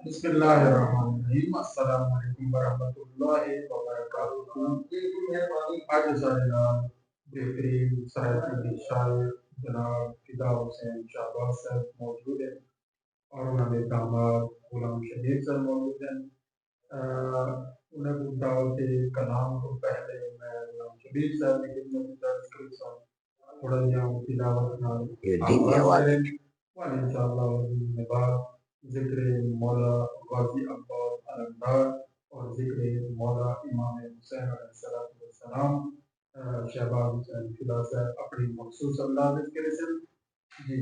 بسم اللہ الرحمن الرحیم۔ السلام علیکم ورحمۃ اللہ وبرکاتہ۔ آج ہمارے نام بہترین سرائیکی شاعر جناب فدا حسین شہباز صاحب موجود ہیں اور انہوں نے داماد غلام شبیر صاحب موجود ہیں۔ انہیں کو دعوت کلام کو پہلے میں غلام شبیر صاحب کی خدمت میں درج کرتا ہوں، تھوڑا جہاں تلاوت نال آغاز کریں اور انشاءاللہ بعد ذکر مولا غازی عباس علمدار اور ذکر مولا امام حسین علیہ السلام شہباز حسین فدا صاحب اپنی مخصوص انداز کے رسل جی۔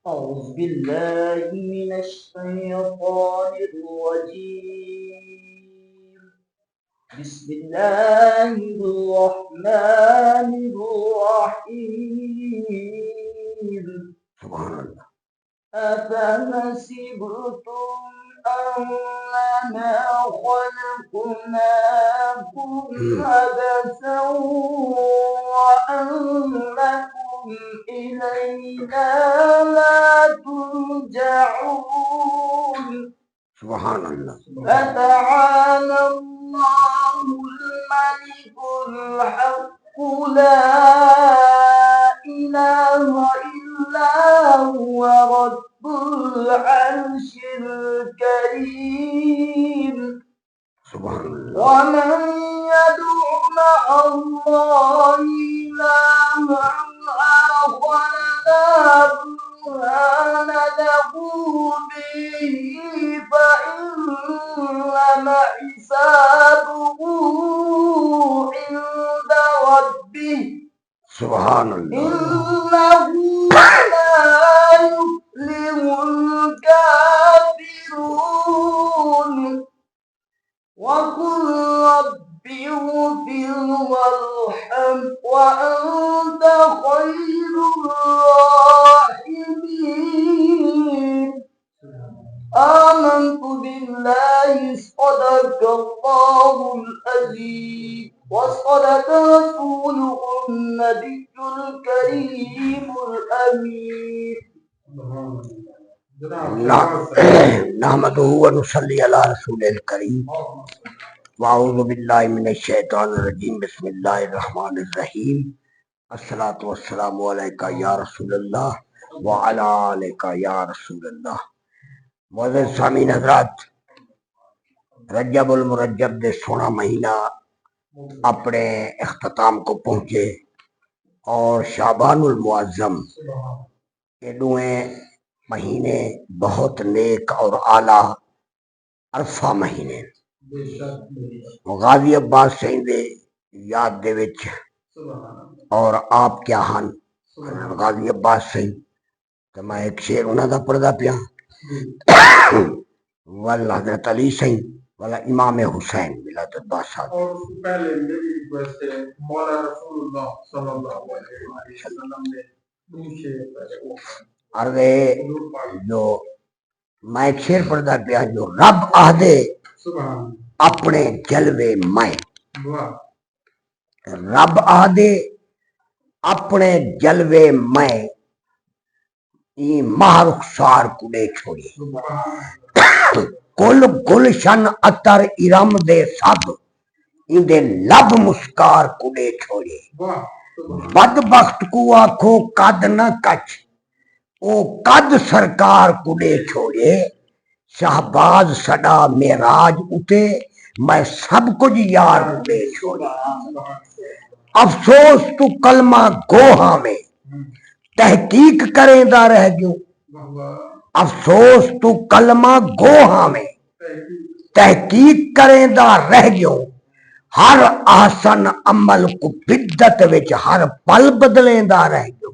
أعوذ بالله من الشيطان الرجيم. بسم الله الرحمن الرحيم. سبحان الله. أفحسبتم أنما خلقناكم عبثا وأنكم إلينا لا ترجعون. سبحان الله. فتعالى الله الملك الحق لا إله إلا هو رب العرش الكريم. سبحان الله. ومن يدع مع الله إلها آخر لا برهان له به فإنما حسابه عند ربه. سبحان الله. إنه لا يفلح الكافرون. وقل رب اغفر وارحم وأنت خير الراحمين. آمنت بالله صدق الله العظيم وصدق رسوله النبي الكريم الأمين. نحمده ونصلي على رسول الكريم واعوذ بالله من الشيطان الرجيم. بسم الله الرحمن الرحيم. الصلاة والسلام عليك يا رسول الله وعلى آلك يا رسول الله. معزز سامعین حضرات، رجب المرجب دے سونا مہینہ اپنے اختتام کو پہنچے اور شعبان المعظم یہ دوئیں مہینے بہت نیک اور اعلیٰ عرفہ مہینے غازی عباس سہی دے یاد دے وچ اور آپ کیا ہن غازی عباس سہی تو میں ایک شعر انہاں دا پڑھدا پیا والا حضرت علی سہی والا امام حسین ملاد الباسا. اور اس سے پہلے میری ریکویسٹ ہے مولا رسول اللہ صلی اللہ علیہ وسلم نے دوسرے عرضے جو میں ایک شعر پڑھدا پیا جو رب آہدے اپنے جلوے میں، رب آہدے اپنے جلوے میں ای ماہ رخسار کڑے چھوڑی کل گلشن عطر ارم دے سب اندے لب مسکار کڑے چھوڑی. بدبخت کو آنکھوں قد نہ کچ او قد سرکار کڑے چھوڑے. شہباز سڈا معراج اٹھے میں سب کچھ یار کڑے چھوڑے. افسوس تو کلمہ گوہاں میں تحقیق کریں دا رہ گیوں. افسوس تو کلمہ گوہاں میں تحقیق کریں دا رہ گیوں. ہر احسن عمل کو بدت وچ ہر پل بدلیں دا رہ گیوں.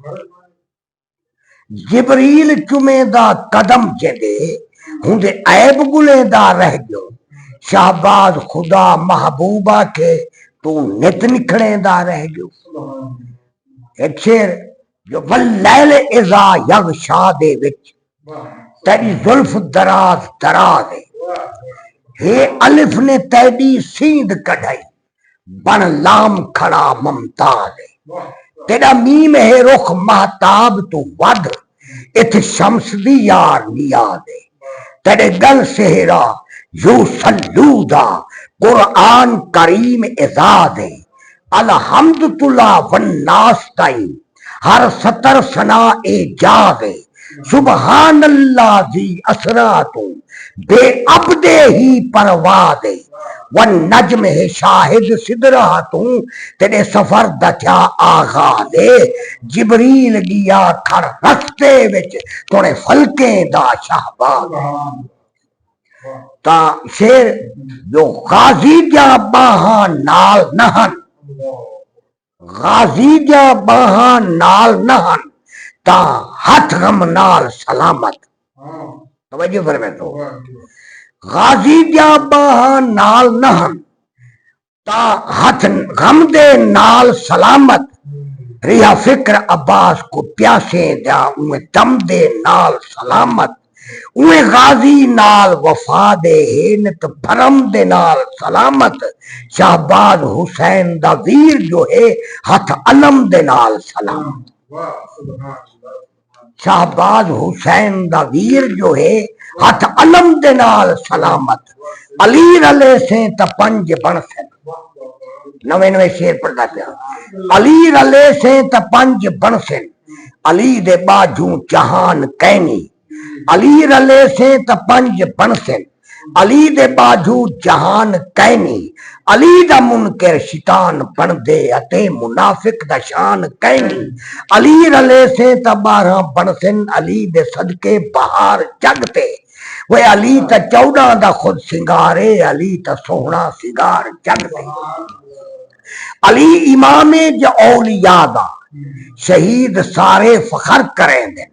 جبریل چمیں دا قدم جدے ہوندے عیب گلیں دا رہ گیوں. شہباز خدا محبوبہ کے تو نت نکھڑیں دا رہ گیوں. ایک شعر جو واللیل اذا یغشا دے وچ تیری زلف دراز دراز ہے الف نے تیری سیند کڑھائی بن لام کھڑا ممتاز ہے. تیرا میم ہے رخ مہتاب تو ود ات شمس دی یار نیاد تیرے گل سہرا یو سلودا قرآن کریم ازاد الحمد تلا والناس تائی ہر سطر سنا اجاز سبحان اللہ ذی اسرا تو بے عبدے ہی پرواز والنجم ہے شاہد سدرا تو تیرے سفر دا کیا آغاز جبریل گیا کھڑ رستے وچ توڑے فلکیں دا شہباز تا شیر جو غازی جا باہاں نال نہن غازی جا باہاں نال نہن تا ہتھ غم نال سلامت توجہ فرمائے تو غازی جا باہاں نال نہن تا ہتھ غم دے نال سلامت ریا فکر عباس کو پیاسے دا اوے دم دے نال سلامت اوے غازی نال وفا دے ہینت بھرم دے نال سلامت شہباز حسین دا ویر جو ہے ہتھ علم دے نال سلامت شہباز حسین دا ویر جو ہے ہتھ علم دے نال سلامت علی رلے سے تا پنج بن سن نویں شیر پڑھتا پیا علی رلے سے تا پنج بن سن علی دے باجوں جہان کینی علی رلے سے تا پنج بن سن علی دے باجو جہان کینی علی دا منکر شیطان بن دے اتے منافق دا شان کینی علی رلے سے تا 12 بن سن علی دے صدقے بہار جگتے وہ علی تا 14 دا خود سنگارے علی تا سوہنا سنگار جگتے علی امام جا اولیاء دا شہید سارے فخر کریں دیں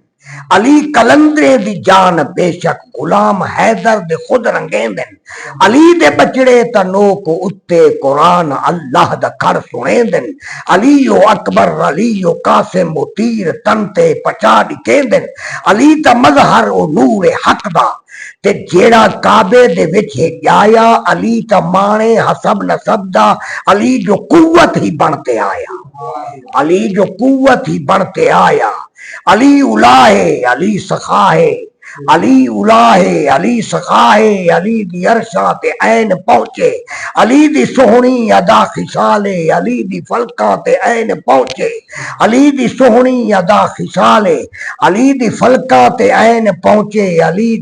علی کلندرے دی جان بے شک غلام حیدر دے خود رنگیں دن علی دے بچڑے تنوک اتے قرآن اللہ دا کھڑ سنیں دن علیو اکبر علیو قاسم و تیر تنتے پچا ڈکیں دن علی تا مظہر و نور حق دا تے جیڑا کعبے دے وچ ہے جایا علی تا مانے حسب نسب دا علی جو قوت ہی بنتے آیا علی جو قوت ہی بنتے آیا علی اولہ ہے علی سخا ہے علی اولہ ہے علی سخا ہے علی دی عرشاں تے عین پہنچے علی دی سہنی ادا خشالے علی دی فلکاں تے عین پہنچے علی دی سہنی ادا خشالے علی دی فلکاں تے عین پہنچے علی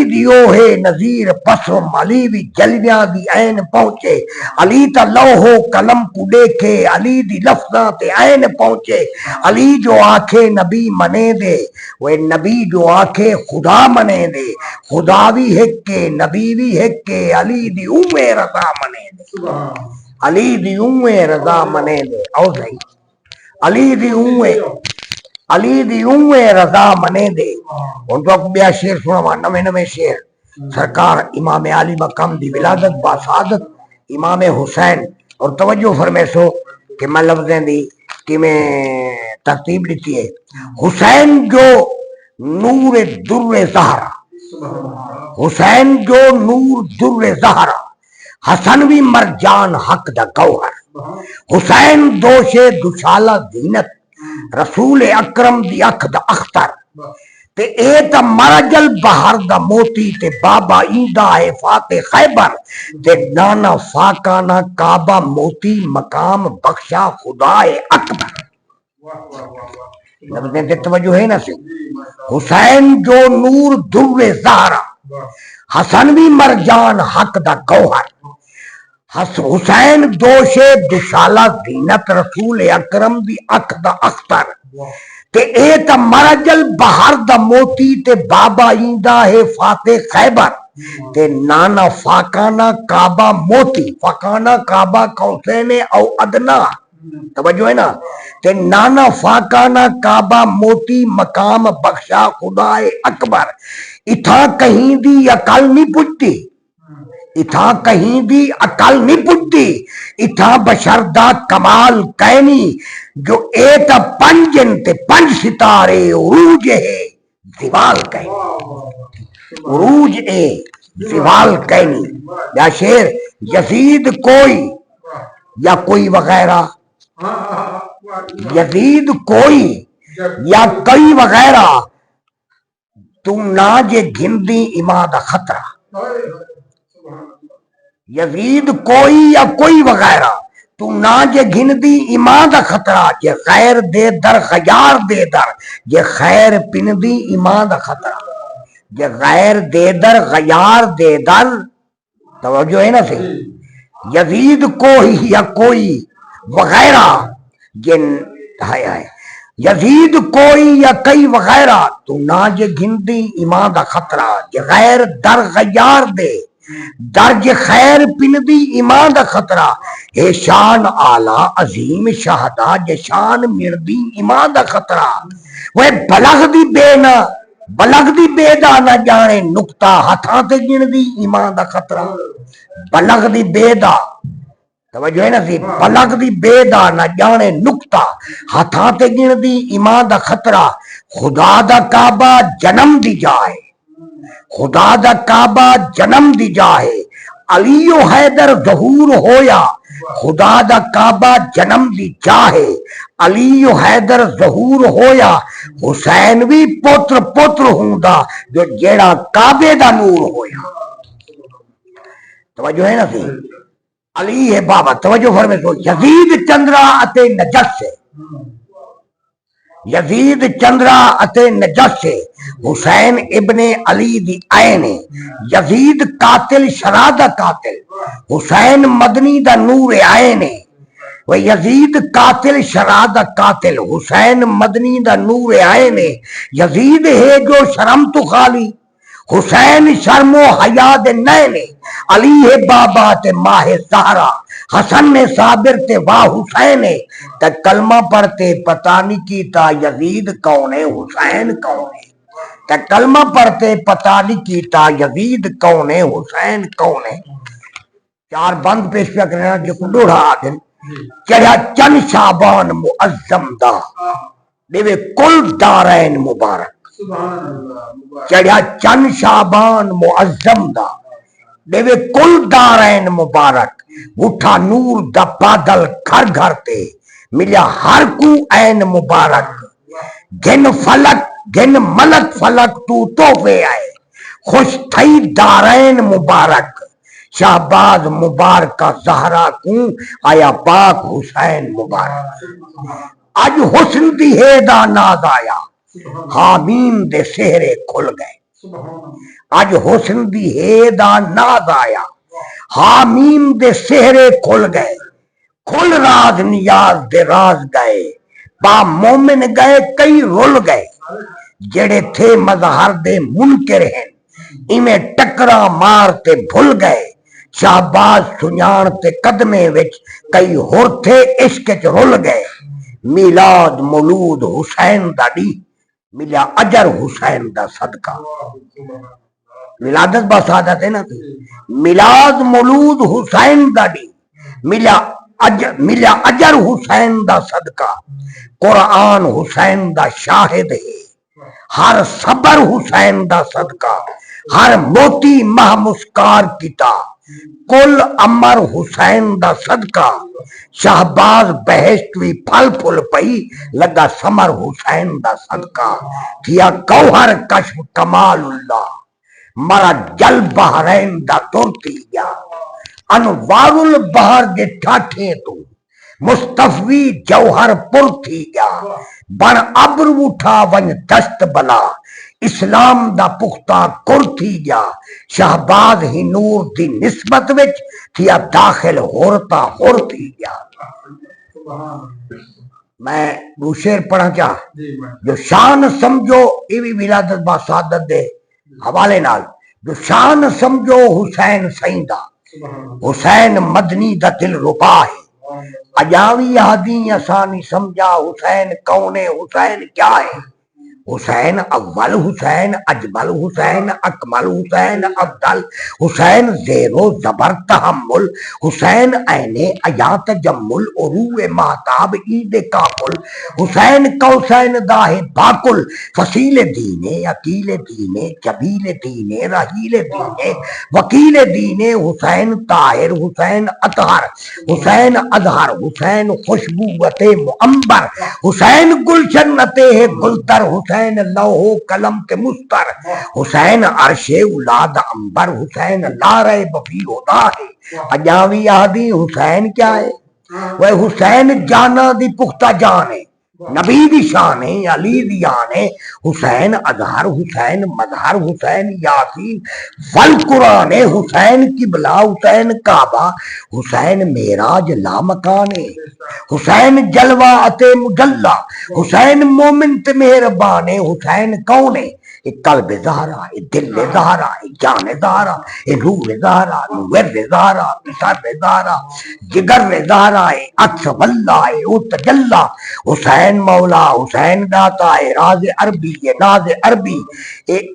دی او ہے نظیر پسرم علی بھی جلیاں دی عین پہنچے علی تا لوہو قلم کو دیکھے علی دی لفظاں تے عین پہنچے علی جو آنکھے نبی منے دے وہ نبی جو آنکھے خدا منے دے خدا بھی ہکے نبی بھی ہکے علی دی اوے رضا منے دے علی دی اوے رضا منے دے او صحیح علی دی اوے رضا منے دے ان تو بیا شیر سنوا نویں شیر سرکار امام علی مقام دی ولادت باسعادت امام حسین اور توجہ فرمے سو کہ میں لفظیں دی کہ میں ترتیب لیتی ہے حسین جو نور در زہرا حسین جو نور در زہرا حسن بھی مرجان حق دا گوہر حسین دوش دشالہ زینت رسول اکرم دی اکھ دا اختر تے اے تا مرجل بہر دا موتی تے بابا ایندا ہے فاتح خیبر تے نانا فاکانا کعبہ موتی مقام بخشا خدا اکبر لفظیں تے توجہ ہے نا سے حسین جو نور در زہرا حسن بھی مرجان حق دا گوہر حسین دوش دشالہ زینت رسول اکرم دی اکھ دا اختر تے اے تا مرجل بہر دا موتی تے بابا ایندا ہے فاتح خیبر تے نانا فاکانا کعبہ موتی فاکانا کعبہ قوسین او ادنا توجہ ہے نا تے نانا فاکانا کعبہ موتی مقام بخشا خدا اکبر اتھا کہیں دی عقل نہیں پجتی اتھا کہیں دی عقل نہیں پجتی اتھا بشر دا کمال کہنی جو اے تا پنجن تے 5 ستارے عروج ہے زوال کہنی عروج اے زوال کہنی یا شیر یزید کوئی یا کوئی وغیرہ یزید کوئی یا کئی وغیرہ تو نہ جے گھندی ایمان دا خطرہ یزید کوئی یا کوئی وغیرہ تو نہ جے گھندی ایمان دا خطرہ جے غیر دے در غیار دے در جے خیر پندی ایمان دا خطرہ جے غیر دے در غیار دے در توجہ ہے نا سی یزید کوئی یا کوئی وغیرہ جن یزید کوئی یا کئی وغیرہ تو نہ جے گھندی ایمان دا خطرہ جے غیر در غیار دے در جے خیر پندی ایمان دا خطرہ اے شان آلہ عظیم شہدہ جے شان مردی ایمان دا خطرہ وہ بلغ دی بے دا نہ جانے نکتہ ہتھاں تے گندی ایمان دا خطرہ بلغ دی بے دا توجہ ہے نا سی بلغ دی بے دا نہ جانے نکتہ ہتھاں تے گندی ایمان دا خطرہ خدا دا کعبہ جنم دی جائے خدا دا کعبہ جنم دی جائے علی و حیدر ظہور ہویا خدا دا کعبہ جنم دی چاہے علی و حیدر ظہور ہویا حسین بھی پوتر ہوندا جو جیڑا کعبے دا نور ہویا توجہ ہے نا سی علی ہے بابا توجہ فرمے تو یزید چندرا اتے نجس سے یزید چندرا اتے نجس سے حسین ابن علی دی عین یزید قاتل شرادہ قاتل حسین مدنی دا نور عین و یزید قاتل شرادہ قاتل حسین مدنی دا نور عین یزید ہے جو شرم تو خالی حسین شرم و حیا دے نینے علی ہے بابا تے ماہ زہرا حسن نے صابر تے واہ حسین تے کلمہ پڑھتے پتہ نہیں کیتا یزید کون ہے حسین کون ہے تے کلمہ پڑھتے پتہ نہیں کیتا یزید کون ہے حسین کون ہے چار بند پیش پہ کرنا جو ڈوڑا آدن چڑھا چند شعبان معظم دا دیوے کل دارین مبارک چڑھا چند شعبان معظم دا دیوے کل دارین مبارک اٹھا نور دا بادل گھر گھر تے ملیا ہر کو عین مبارک گن فلک گن ملک فلک تو توفے آئے خوش تھئی دارین مبارک شہباز مبارک زہرا کو آیا پاک حسین مبارک اج حسن دی ہیدا ناز آیا حامیم دے سہرے کھل گئے اج حسن دی ہیدا ناز آیا حامیم دے سہرے کھل گئے کھل راز نیاز دے راز گئے با مومن گئے کئی رول گئے جڑے تھے مظہر دے منکر ہیں ایمیں ٹکرا مار تے بھول گئے شہباز سنیان تے قدمے وچ کئی ہور تھے عشق چ رول گئے میلاد مولود حسین دا دی ملیا اجر حسین دا صدقہ ولادت با سعادت ہے نا میلاد مولود حسین دا دی ملیا اجر حسین دا صدقہ قرآن حسین دا شاہد ہے ہر صبر حسین دا صدقہ ہر موتی مہ مسکار کیتا کل امر حسین دا صدقہ شہباز بہشت وی پھل پھل پئی لگا سمر حسین دا صدقہ کیا کوہر کشف کمال اللہ مرا جل بحرین دا ترتی گیا انوار البحر دے ٹھاٹھے تو مصطفی جوہر پر تھی گیا بن ابر اٹھا ون دست بلا اسلام دا پختہ کر تھی گیا شہباز ہی نور دی نسبت وچ تھیا داخل ہورتا ہور تھی گیا میں دو شعر پڑھا چاہ جو شان سمجھو ایوی ولادت با سعادت دے حوالے نال جو شان سمجھو حسین سیندہ حسین مدنی دا دل ربا ہے اجاوی ہادی آسانی سمجھا حسین کون ہے حسین کیا ہے حسین اول حسین اجمل حسین اکمل حسین افضل حسین زیر و زبر تحمل حسین عین عیا تجمل عروع مہتاب عید کامل حسین کوسین داہ باکل فصیل دینے عقیل دینے جبیل دینے رحیل دینے وکیل دینے حسین طاہر حسین اطہر حسین اظہر حسین خوشبوت معمبر حسین گلشنت گلتر حسین لوح قلم کے مستر حسین عرش اولاد انبر حسین لا ریب فی ہدا ہے اجاوی آدی حسین کیا ہے وہ حسین جانا دی پختہ جان ہے نبی دی شان ہے علی دی آن ہے حسین اظہر حسین مظہر حسین یاسین والقرآن ہے حسین قبلہ حسین کعبہ حسین معراج لامکان ہے حسین جلوہ اتے مجلہ حسین مومن تے مہربان ہے حسین کون ہے ایک قلب زہرا ہے دل زہرا ہے جان زہرا ہے روح زہرا نور زہرا سر زہرا جگر زہرا ہے عکس واللہ ہے او تجلہ حسین مولا حسین داتا ہے راز عربی ہے ناز عربی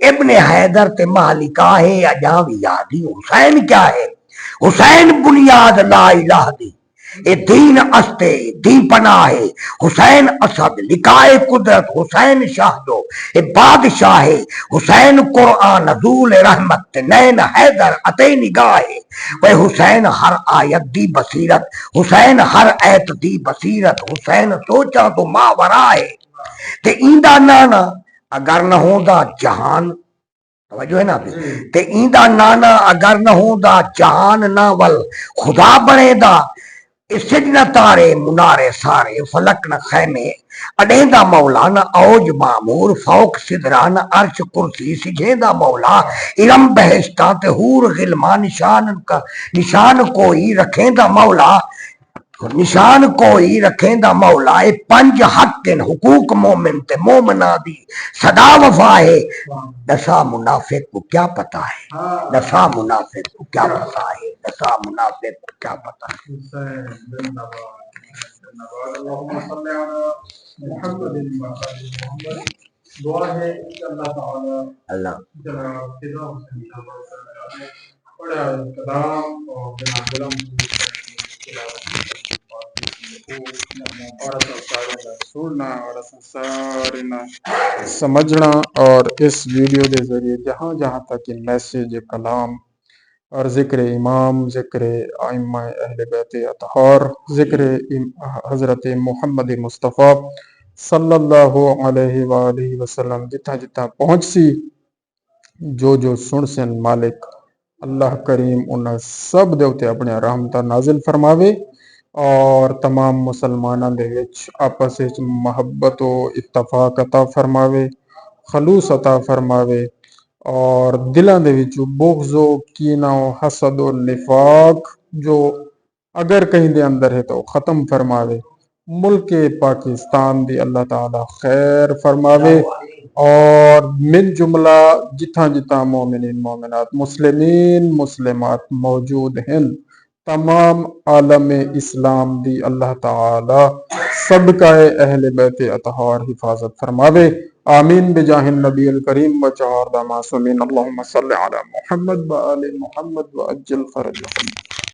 ابن حیدر تے مالکہ ہے اجاوی یادی حسین کیا ہے حسین بنیاد لا الہ دی اے دین استے دین پناہ ہے حسین اسد لکھائے قدرت حسین شاہ جو اے بادشاہ ہے حسین قرآن نزول رحمت نین حیدر اتے نگاہ ہے وہ حسین ہر آیت دی بصیرت حسین ہر ایت دی بصیرت حسین سوچا تو ماورا ہے تے ایندا نانا اگر نہ ہوندا جہان توجہ ہے نا تے ایندا نانا اگر نہ ہوندا جہان نہ ول خدا بنے دا سجن تارے منارے سارے فلک نہ خیمے اڈیندا مولانا اوج معمور فوق سدران عرش کرسی سجھیندا مولا ارم بہشتاں تے حور غلما نشان کوئی رکھیندا مولا نشان کوئی رکھیندا مولا اے پنج حق حقوق مومن تے مومنہ دی صدا وفا ہے دسا منافق کو کیا پتا ہے دسا منافق کو کیا پتا ہے دسا منافق کو کیا پتا ہے اللہم صلی علی محمد محمد دعا ہے کہ اللہ تعالی اللہ جناب فدا حسین صاحب بڑا کلام اور جناب غلام سمجھنا اور اس ویڈیو کے ذریعے جہاں جہاں تک یہ میسیج کلام اور ذکر امام ذکر ائمہ اہل بیت اطہار ذکر حضرت محمد مصطفیٰ صلی اللہ علیہ وآلہ وسلم جتھا جتھا پہنچ سی جو سن سن مالک اللہ کریم انہاں سب دے اتے اپنے رحمتہ نازل فرماوے اور تمام مسلمانوں دے وچ آپس وچ محبت و اتفاق عطا فرماوے خلوص عطا فرماوے اور دلاں دے وچ بغض و کینہ و حسد و نفاق جو اگر کہیں دے اندر ہے تو ختم فرماوے ملک پاکستان دی اللہ تعالی خیر فرماوے اور من جملہ جتھاں جتھاں مومنین مومنات مسلمین مسلمات موجود ہیں تمام عالم اسلام دی اللہ تعالی صدقہ اہل بیت اطہار حفاظت فرماوے آمین بجاہ النبی الکریم و چہار دا معصومین اللہم صلی علی محمد و آل محمد و اجل فرجہم